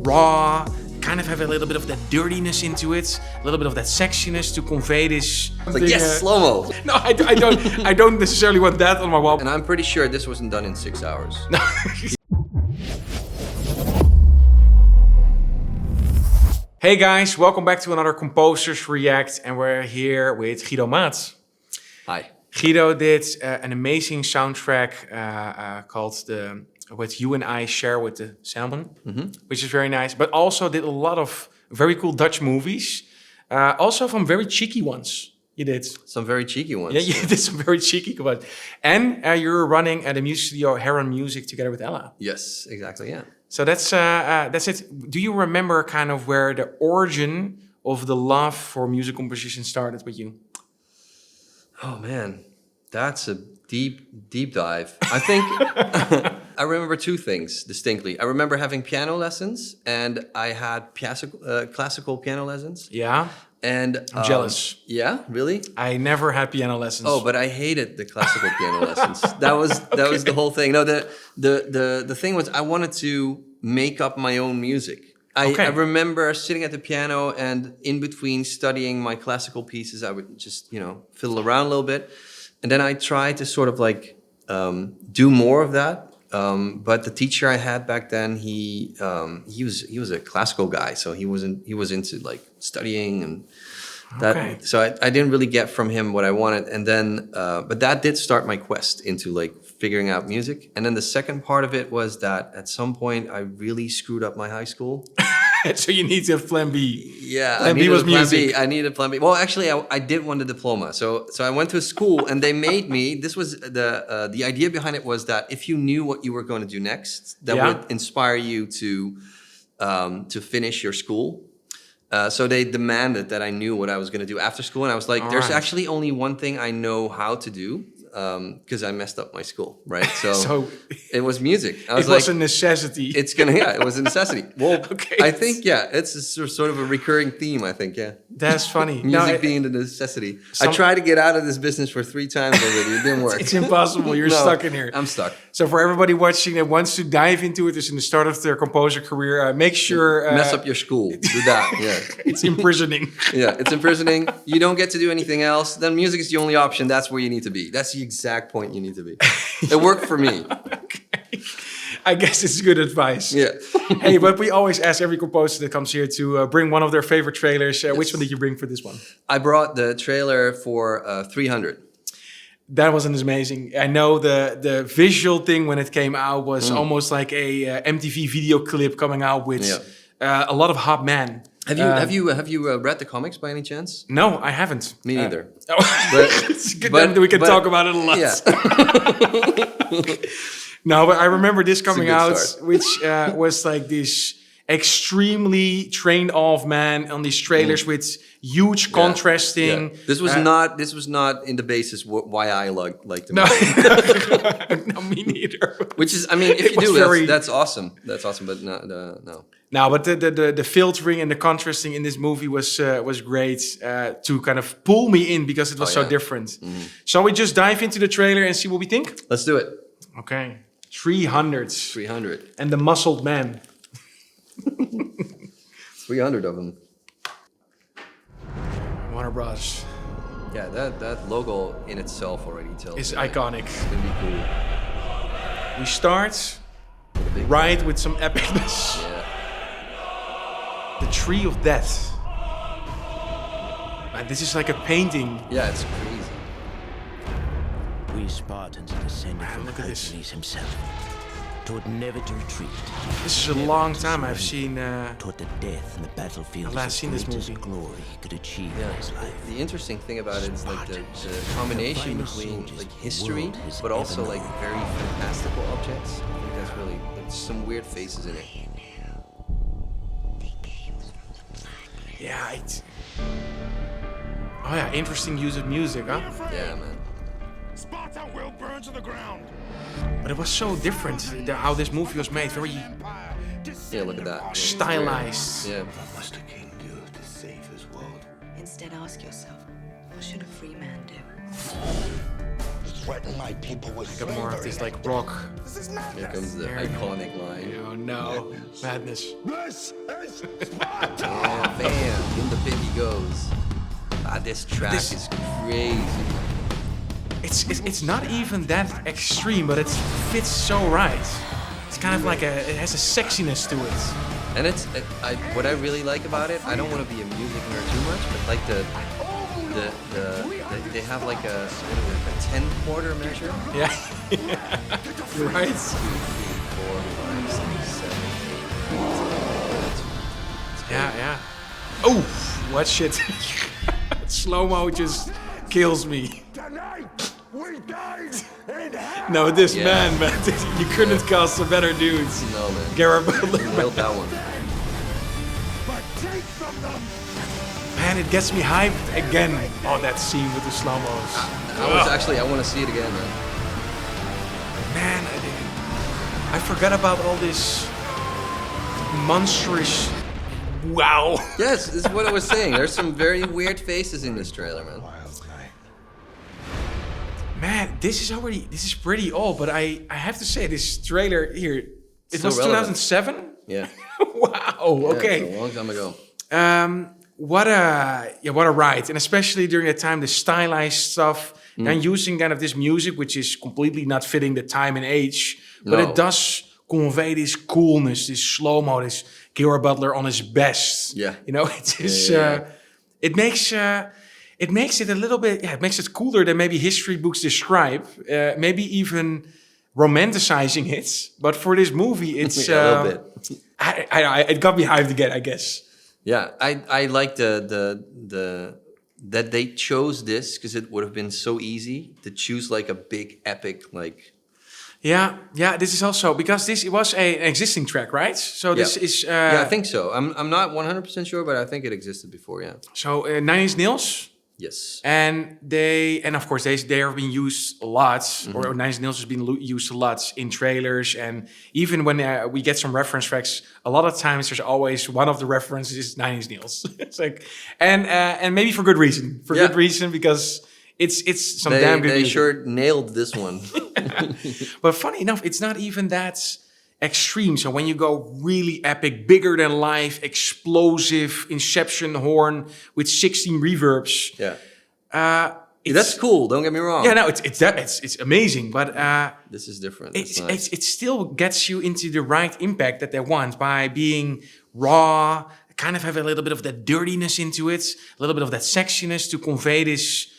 raw, kind of have a little bit of that dirtiness into it, a little bit of that sexiness to convey this. It's like, yes, slow-mo. No, I don't necessarily want that on my wall. And I'm pretty sure this wasn't done in 6 hours. Hey guys, welcome back to another Composers React, and we're here with Guido Maat. Hi. Guido did an amazing soundtrack called What You and I Share with the Salmon, which is very nice, but also did a lot of very cool Dutch movies, also some very cheeky ones. You did. Some very cheeky ones. Yeah, you did some very cheeky ones. And you're running at the music studio Heron Music together with Ella. Yes, exactly, yeah. So that's it. Do you remember kind of where the origin of the love for music composition started with you? Oh man, that's a deep dive. I think I remember two things distinctly. I remember having piano lessons, and I had classical piano lessons. Yeah. And I'm jealous. Yeah, really? I never had piano lessons. Oh, but I hated the classical piano lessons. That was the whole thing. No, the thing was I wanted to make up my own music. I remember sitting at the piano, and in between studying my classical pieces, I would just, fiddle around a little bit. And then I tried to sort of like do more of that. But the teacher I had back then, he was a classical guy, so he was into like studying and that. Okay. So I didn't really get from him what I wanted. And then, but that did start my quest into like figuring out music. And then the second part of it was that at some point I really screwed up my high school. So you need to have plan B. Yeah, plan B was music. I needed a plan B. Well, actually, I did want a diploma. So I went to a school, and they made me. This was the idea behind it was that if you knew what you were going to do next, that would inspire you to finish your school. So they demanded that I knew what I was going to do after school, and I was like, "There's actually only one thing I know how to do." Because I messed up my school, right? So it was music. It was a necessity. It was a necessity. Well, I think, it's a sort of a recurring theme, I think, yeah. That's funny. Music being the necessity. I tried to get out of this business for 3 times already. It didn't work. It's impossible. You're stuck in here. I'm stuck. So for everybody watching that wants to dive into it, is in the start of their composer career, make sure... mess up your school. Do that, yeah. It's imprisoning. Yeah, it's imprisoning. You don't get to do anything else. Then music is the only option. That's where you need to be. That's the exact point you need to be. It worked for me. Okay. I guess it's good advice. Yeah. Hey, but we always ask every composer that comes here to bring one of their favorite trailers. Yes. Which one did you bring for this one? I brought the trailer for 300. That was amazing. I know the visual thing when it came out was almost like a MTV video clip coming out with a lot of hot men. Have you read the comics by any chance? No, I haven't. Me neither. It's good that we can talk about it a lot. Yeah. No, but I remember this coming out, which was like this extremely trained off man on these trailers with huge contrasting. Yeah. This was not in the basis why I liked them. No, no, me neither. Which is, I mean, if you do, that's awesome. That's awesome, but no. No, but the filtering and the contrasting in this movie was great to kind of pull me in because it was so different. Shall we just dive into the trailer and see what we think? Let's do it. Okay. 300. 300. And the muscled man. 300 of them. Warner Bros. Yeah, that logo in itself already tells. It's iconic. It's gonna be cool. We start right with some epicness. Yeah. The Tree of Death. And this is like a painting. Yeah, it's crazy. We Spartans had descended from Hercules himself, taught never to retreat. This is a long time I've seen. Taught that death in the battlefield I've seen this movie. Glory he could achieve in his life. The interesting thing about it is like the combination between like history, but also like very fantastical objects. I think that's really some weird faces in it. Yeah, oh yeah, interesting use of music, huh? Yeah, man. Sparta will burn to the ground. But it was so different how this movie was made. Very look at that. Stylized. Yeah. What must a king do to save his world? Instead, ask yourself, what should a free man do? threaten my people with I got more of this like rock. This is Here madness. comes the iconic line. Oh no, madness. This is Sparta. Yeah, bam, in the pit he goes. This track This- is crazy. It's not even that extreme, but it fits so right. It's kind of like it has a sexiness to it. And what I really like about it, I don't want to be a music nerd too much, but like they have like a 10-quarter measure. Yeah, you're right. 2, 3, 4, 5, 6, 7, 8. Yeah. Oh, what shit? Slow-mo just kills me. Tonight, we died in hell. No, this Yeah. man, you couldn't cast a better dudes. No man, Garrett Butler. nailed that one. But take from them. Man, it gets me hyped again. Oh, that scene with the slow-mos. I want to see it again, man. Man, I forgot about all this monstrous. Wow. Yes, this is what I was saying. There's some very weird faces in this trailer, man. Wild night. Man, this is pretty old, but I have to say this trailer here, it Still was relevant. 2007. Yeah. Wow. Yeah, Okay. it's a long time ago. What a ride, and especially during that time, the stylized stuff and using kind of this music, which is completely not fitting the time and age, but No. it does convey this coolness, this slow mo, this Gerard Butler on his best. Yeah. You know, it is. Yeah. It makes it a little bit. Yeah, it makes it cooler than maybe history books describe. Maybe even romanticizing it. But for this movie, it's Yeah, a little bit. it got me hyped again, I guess. Yeah, I like the that they chose this because it would have been so easy to choose like a big epic like. Yeah. This is also because this was an existing track, right? So this is. Yeah, I think so. I'm not 100% sure, but I think it existed before. Yeah. So Nine Inch Nails, Yes. and of course they have been used a lot, or Nine Inch Nails has been used a lot in trailers, and even when we get some reference tracks, a lot of times there's always one of the references is Nine Inch Nails. It's like, and maybe for good reason, good reason because it's some damn good They music. sure nailed this one. But funny enough, it's not even that extreme. So when you go really epic, bigger than life, explosive, Inception horn with 16 reverbs. Yeah. It's, That's cool. Don't get me wrong. Yeah, no, it's amazing, but This is different. it still gets you into the right impact that they want by being raw, kind of have a little bit of that dirtiness into it, a little bit of that sexiness to convey this.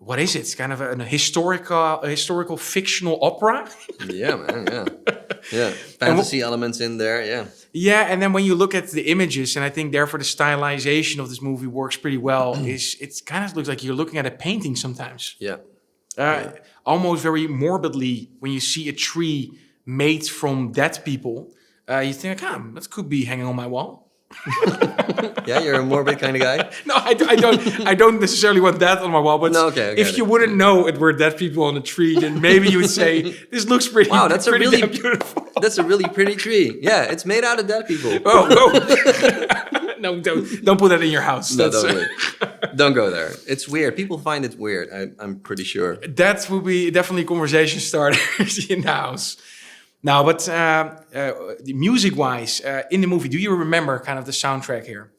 What is it? It's kind of a historical fictional opera. Yeah, man. Yeah. Yeah. Fantasy elements in there. Yeah. Yeah, and then when you look at the images, and I think therefore the stylization of this movie works pretty well, is it kind of looks like you're looking at a painting sometimes. Yeah. Almost very morbidly, when you see a tree made from dead people, you think, that could be hanging on my wall. Yeah, you're a morbid kind of guy. No, I don't necessarily want that on my wall, but No, okay, I get if you it. wouldn't know it were dead people on a tree, then maybe you would say, this looks pretty, Wow, that's a pretty really damn beautiful. That's a really pretty tree. Yeah, it's made out of dead people. Oh. No, don't put that in your house. No, That's, don't go there. It's weird. People find it weird. I'm pretty sure. that would be definitely conversation starters in the house. Now, but music-wise, in the movie, do you remember kind of the soundtrack here?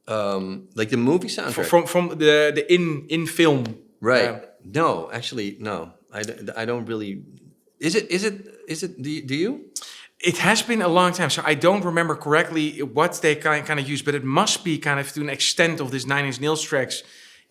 Like the movie soundtrack. From the in film. Right. No, actually, no. I don't really. Is it? Do you? It has been a long time, so I don't remember correctly what they kind of used, but it must be kind of to an extent of this Nine Inch Nails tracks.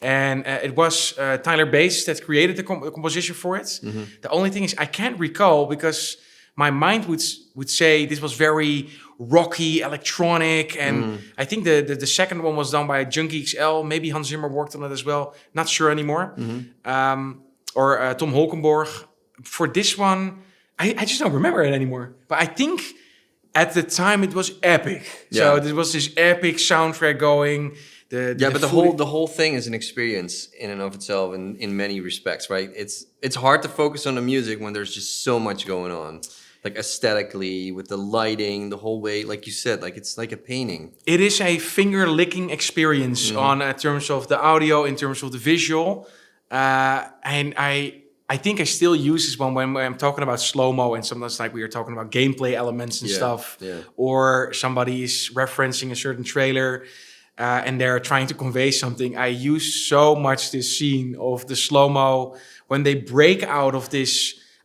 And it was Tyler Bass that created the composition for it. Mm-hmm. The only thing is I can't recall because my mind would say this was very rocky, electronic, and I think the second one was done by Junkie XL. Maybe Hans Zimmer worked on it as well. Not sure anymore. Mm-hmm. Or Tom Holkenborg. For this one, I just don't remember it anymore. But I think at the time it was epic. Yeah. So there was this epic soundtrack going. But the whole thing is an experience in and of itself, in many respects, right? It's hard to focus on the music when there's just so much going on, like aesthetically with the lighting, the whole way, like you said, like it's like a painting. It is a finger licking experience on terms of the audio, in terms of the visual, and I I think I still use this one when I'm talking about slow-mo, and sometimes like we are talking about gameplay elements and stuff, or somebody is referencing a certain trailer and they're trying to convey something. I use so much this scene of the slow-mo when they break out of this,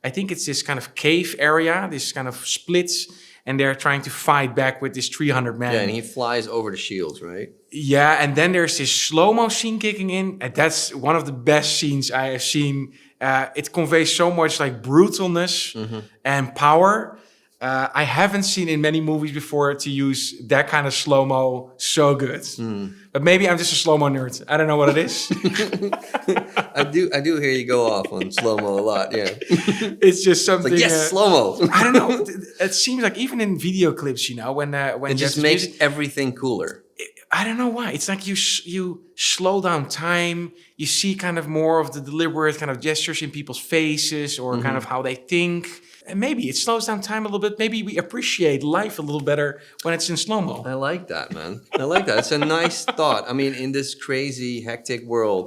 I think it's this kind of cave area, this kind of splits, and they're trying to fight back with this 300 men. Yeah, and he flies over the shields, right? Yeah, and then there's this slow-mo scene kicking in, and that's one of the best scenes I have seen. It conveys so much like brutalness and power. I haven't seen in many movies before to use that kind of slow-mo so good. But maybe I'm just a slow-mo nerd. I don't know what it is. I do hear you go off on slow-mo a lot, yeah. It's just something... It's like, yes, slow-mo. I don't know. It seems like even in video clips, you know, when it just makes everything cooler. I don't know why. It's like you slow down time. You see kind of more of the deliberate kind of gestures in people's faces or kind of how they think. And maybe it slows down time a little bit. Maybe we appreciate life a little better when it's in slow-mo. I like that, man. I like that. It's a nice thought. I mean, in this crazy, hectic world,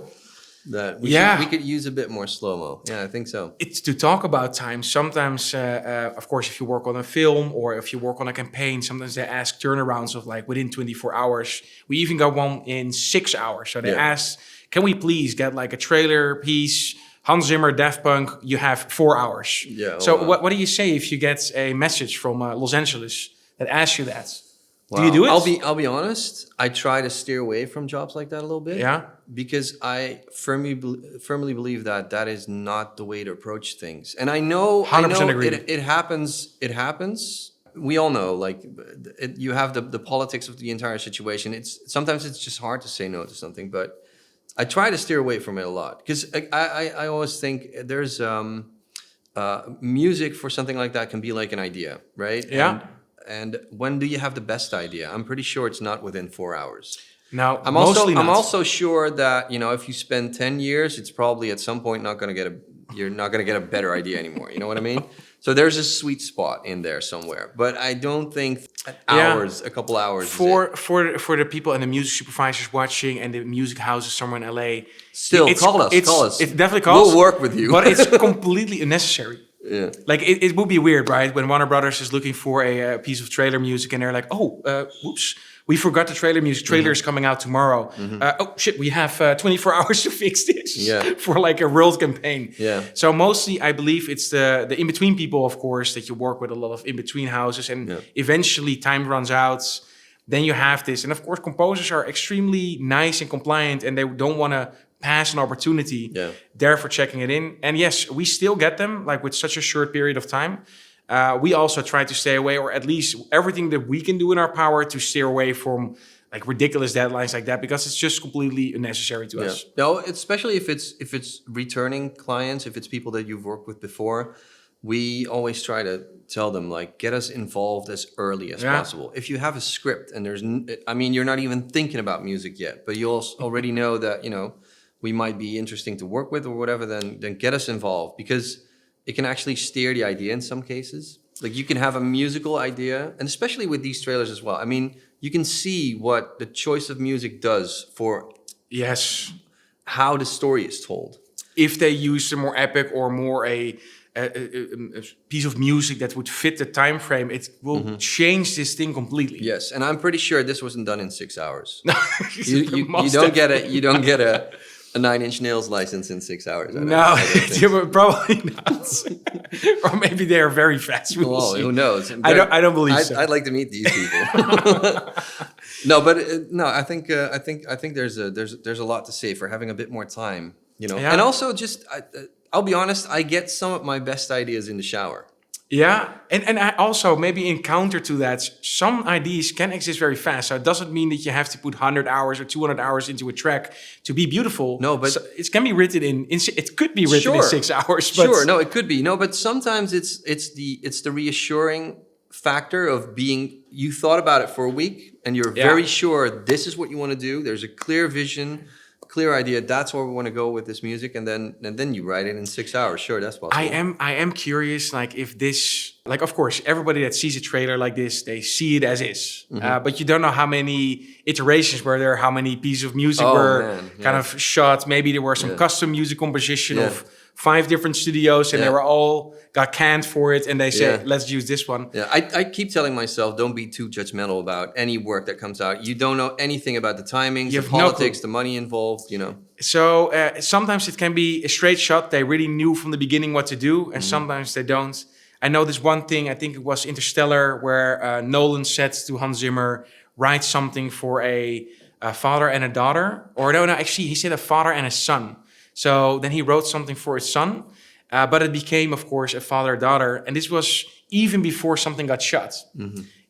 that we could use a bit more slow-mo. Yeah, I think so. It's to talk about time. Sometimes, of course, if you work on a film or if you work on a campaign, sometimes they ask turnarounds of like within 24 hours. We even got one in 6 hours. So they asked, can we please get like a trailer piece, Hans Zimmer, Daft Punk, you have 4 hours. Yeah. So what do you say if you get a message from Los Angeles that asks you that? Wow. Do you do it? I'll be honest. I try to steer away from jobs like that a little bit. Yeah. Because I firmly believe that is not the way to approach things. And I know 100% agree. It happens. It happens. We all know, like, you have the politics of the entire situation. Sometimes it's just hard to say no to something, but I try to steer away from it a lot because I always think there's music for something like that can be like an idea, right? Yeah. And when do you have the best idea? I'm pretty sure it's not within 4 hours. No, I'm also sure that, you know, if you spend 10 years, it's probably at some point you're not going to get a better idea anymore. You know what I mean? So there's a sweet spot in there somewhere, but I don't think a couple hours. For the people and the music supervisors watching and the music houses somewhere in LA, call us. It definitely calls. We'll work with you, but it's completely unnecessary. Yeah, like it would be weird, right? When Warner Brothers is looking for a piece of trailer music and they're like, whoops, we forgot the trailer music. Trailer is coming out tomorrow. Oh shit, we have 24 hours to fix this for like a world campaign. Yeah. So mostly, I believe it's the in between people, of course, that you work with a lot of in between houses, and eventually time runs out. Then you have this, and of course, composers are extremely nice and compliant, and they don't want to pass an opportunity. Therefore, checking it in. And yes, we still get them like with such a short period of time. We also try to stay away, or at least everything that we can do in our power to steer away from like ridiculous deadlines like that, because it's just completely unnecessary to us. No, especially if it's returning clients, if it's people that you've worked with before, we always try to tell them like, get us involved as early as possible. If you have a script and you're not even thinking about music yet, but you already know that, you know, we might be interesting to work with or whatever, then get us involved, because it can actually steer the idea in some cases. Like you can have a musical idea, and especially with these trailers as well. I mean, you can see what the choice of music does for how the story is told. If they use a more epic or more a piece of music that would fit the time frame, it will change this thing completely. Yes, and I'm pretty sure this wasn't done in 6 hours. you don't get a 9 Inch Nails license in 6 hours. No, probably not. Or maybe they are very fast. Who knows? I don't believe so. I'd like to meet these people. I think there's a lot to say for having a bit more time, you know. And also just I'll be honest, I get some of my best ideas in the shower. Yeah, and I also maybe in counter to that, some ideas can exist very fast. So it doesn't mean that you have to put 100 hours or 200 hours into a track to be beautiful. No, but it can be written it could be written in 6 hours. But sure, no, it could be. No, but sometimes it's the reassuring factor of being, you thought about it for a week and you're very sure this is what you want to do. There's a clear vision, clear idea. That's where we want to go with this music, and then you write it in 6 hours. Sure, that's possible. I am curious, like if this, like of course, everybody that sees a trailer like this, they see it as is, but you don't know how many iterations were there, how many pieces of music were kind of shot. Maybe there were some custom music composition 5 different studios, and they were all got canned for it, and they said, let's use this one. Yeah, I keep telling myself, don't be too judgmental about any work that comes out. You don't know anything about the timings, the politics, the money involved, you know. So sometimes it can be a straight shot. They really knew from the beginning what to do, and sometimes they don't. I know this one thing, I think it was Interstellar, where Nolan said to Hans Zimmer, write something for a father and a daughter. Or no, actually, he said a father and a son. So then he wrote something for his son, but it became, of course, a father-daughter. And this was even before something got shot.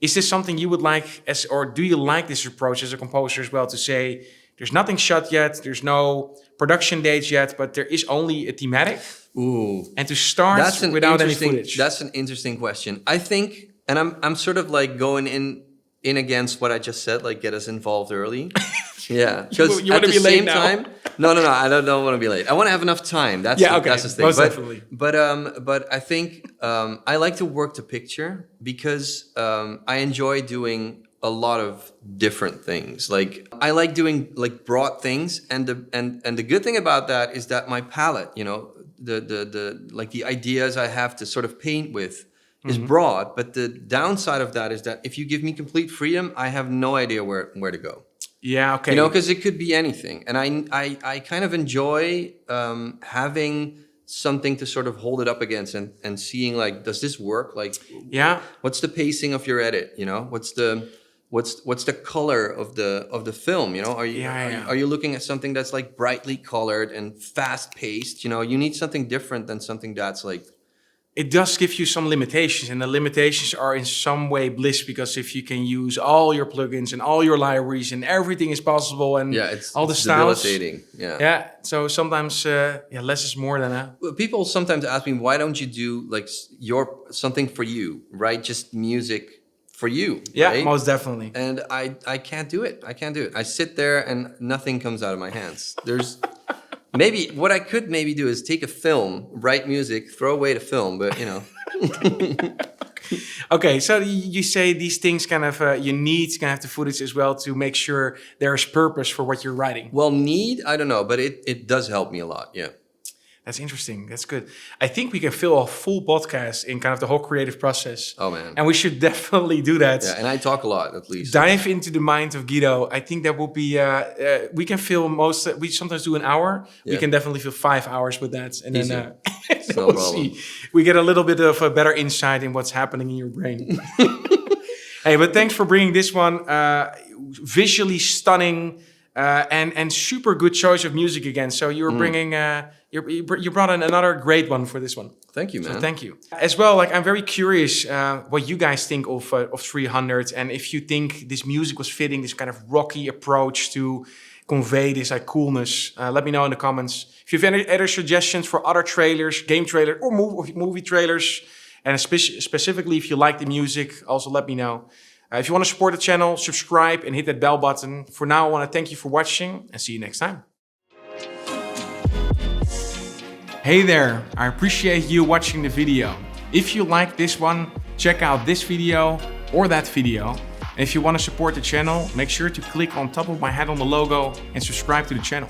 Is this something you would like, or do you like this approach as a composer as well, to say, there's nothing shot yet, there's no production dates yet, but there is only a thematic? Ooh. And to start without any footage. That's an interesting question. I think, and I'm sort of like going in against what I just said, like get us involved early. Yeah, because you at the same now? time, no, I don't want to be late. I want to have enough time. That's the thing. Most definitely. But I think I like to work the picture because I enjoy doing a lot of different things. Like I like doing like broad things, and the good thing about that is that my palette, you know, the like the ideas I have to sort of paint with is broad. But the downside of that is that if you give me complete freedom, I have no idea where to go. Yeah, okay. You know, because it could be anything. And I kind of enjoy having something to sort of hold it up against and seeing like, does this work? Like, what's the pacing of your edit? You know, what's the color of the film? You know, are you looking at something that's like brightly colored and fast paced? You know, you need something different than something that's like. It does give you some limitations, and the limitations are in some way bliss, because if you can use all your plugins and all your libraries and everything is possible, and all the styles. Debilitating. Yeah. So sometimes less is more than a. People sometimes ask me, why don't you do like something for you, right? Just music for you. Yeah, right? most definitely. And I can't do it. I sit there and nothing comes out of my hands. There's. Maybe what I could maybe do is take a film, write music, throw away the film, but you know. Okay, so you say these things kind of, you need to have the footage as well to make sure there's purpose for what you're writing. Well, I don't know, but it does help me a lot, yeah. That's interesting. That's good. I think we can fill a full podcast in kind of the whole creative process. Oh, man. And we should definitely do that. Yeah, and I talk a lot, at least. Dive into the mind of Guido. I think that would be, we can fill we sometimes do an hour. Yeah. We can definitely fill 5 hours with that. And easy. Then no we'll problem. see. We get a little bit of a better insight in what's happening in your brain. Hey, but thanks for bringing this one. Visually stunning and super good choice of music again. So you were bringing... You brought in another great one for this one. Thank you, man. So thank you. As well, like I'm very curious what you guys think of 300, and if you think this music was fitting, this kind of rocky approach to convey this like coolness. Let me know in the comments. If you have any other suggestions for other trailers, game trailers, or movie trailers, and specifically if you like the music, also let me know. If you want to support the channel, subscribe and hit that bell button. For now, I want to thank you for watching and see you next time. Hey there, I appreciate you watching the video. If you like this one, check out this video or that video. And if you want to support the channel, make sure to click on top of my head on the logo and subscribe to the channel.